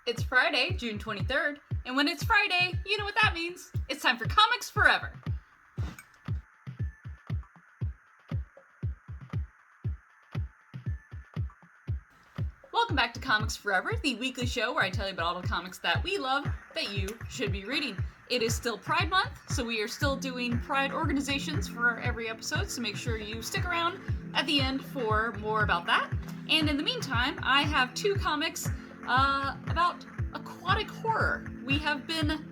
It's Friday, June 23rd, and when it's Friday, you know what that means. It's time for Comics Forever. Welcome back to Comics Forever, the weekly show where I tell you about all the comics that we love that you should be reading. It is still Pride Month, so we are still doing Pride organizations for every episode, so make sure you stick around at the end for more about that. And in the meantime, I have two comics about aquatic horror. We have been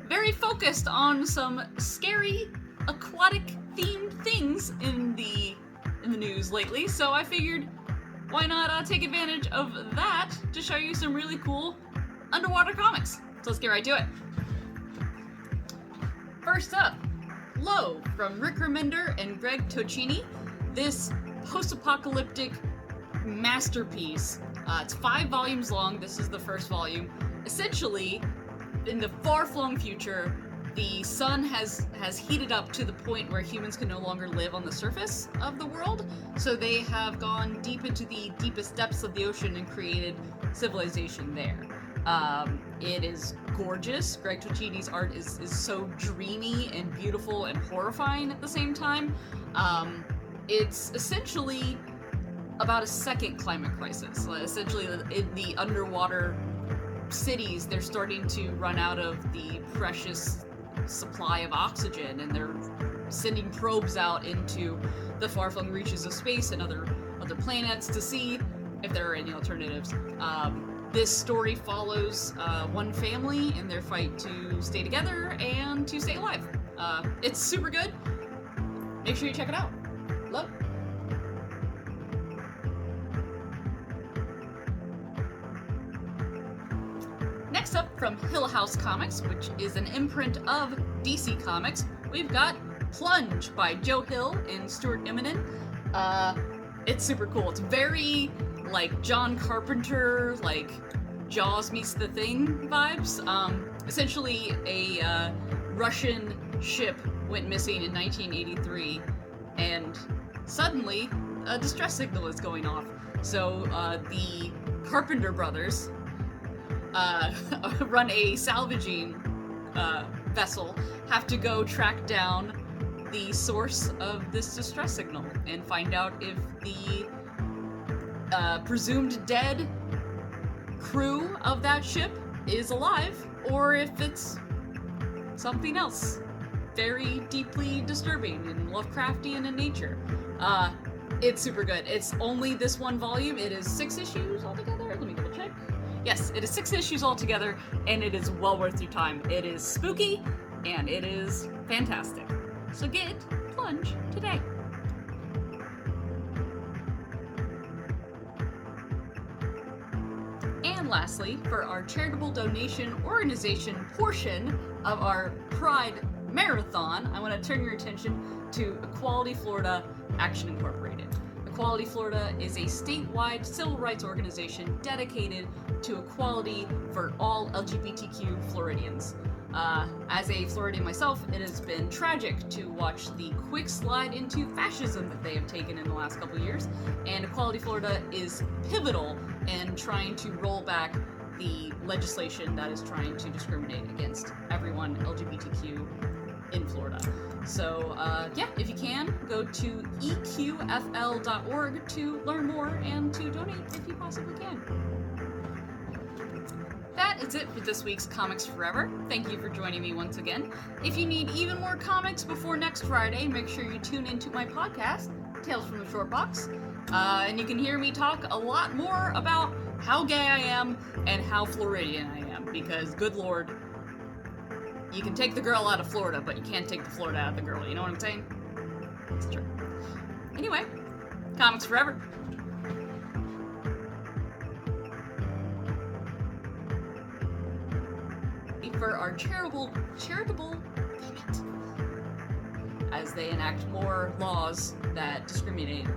very focused on some scary aquatic themed things in the news lately, so I figured why not take advantage of that to show you some really cool underwater comics. So let's get right to it. First up, Low from Rick Remender and Greg Tocchini. This post-apocalyptic masterpiece. It's 5 volumes long. This is the first volume. Essentially, in the far-flung future, the sun has heated up to the point where humans can no longer live on the surface of the world, so they have gone deep into the deepest depths of the ocean and created civilization there. It is gorgeous. Greg Tocchini's art is so dreamy and beautiful and horrifying at the same time. It's essentially about a second climate crisis. Essentially, in the underwater cities, they're starting to run out of the precious supply of oxygen, and they're sending probes out into the far-flung reaches of space and other planets to see if there are any alternatives. This story follows one family in their fight to stay together and to stay alive. It's super good. Make sure you check it out. Love. Next up, from Hill House Comics, which is an imprint of DC Comics, we've got Plunge by Joe Hill and Stuart Immonen. It's super cool. It's very like John Carpenter, like Jaws meets The Thing vibes. Essentially, a Russian ship went missing in 1983, and suddenly a distress signal is going off. So the Carpenter brothers run a salvaging vessel, have to go track down the source of this distress signal and find out if the presumed dead crew of that ship is alive or if it's something else very deeply disturbing and Lovecraftian in nature. It's super good. It's only this one volume. It is 6 issues altogether. Let me double check. Yes, it is 6 issues altogether, and it is well worth your time. It is spooky, and it is fantastic. So get Plunge today. And lastly, for our charitable donation organization portion of our Pride Marathon, I want to turn your attention to Equality Florida Action Incorporated. Equality Florida is a statewide civil rights organization dedicated to equality for all LGBTQ Floridians. As a Floridian myself, it has been tragic to watch the quick slide into fascism that they have taken in the last couple of years, and Equality Florida is pivotal in trying to roll back the legislation that is trying to discriminate against everyone LGBTQ in Florida. So, yeah, if you can, go to eqfl.org to learn more and to donate if you possibly can. That is it for this week's Comics Forever. Thank you for joining me once again. If you need even more comics before next Friday, make sure you tune into my podcast, Tales from the Short Box. And you can hear me talk a lot more about how gay I am and how Floridian I am, because good lord, you can take the girl out of Florida, but you can't take the Florida out of the girl, you know what I'm saying? It's true. Anyway, Comics Forever. For our charitable, damn it, as they enact more laws that discriminate.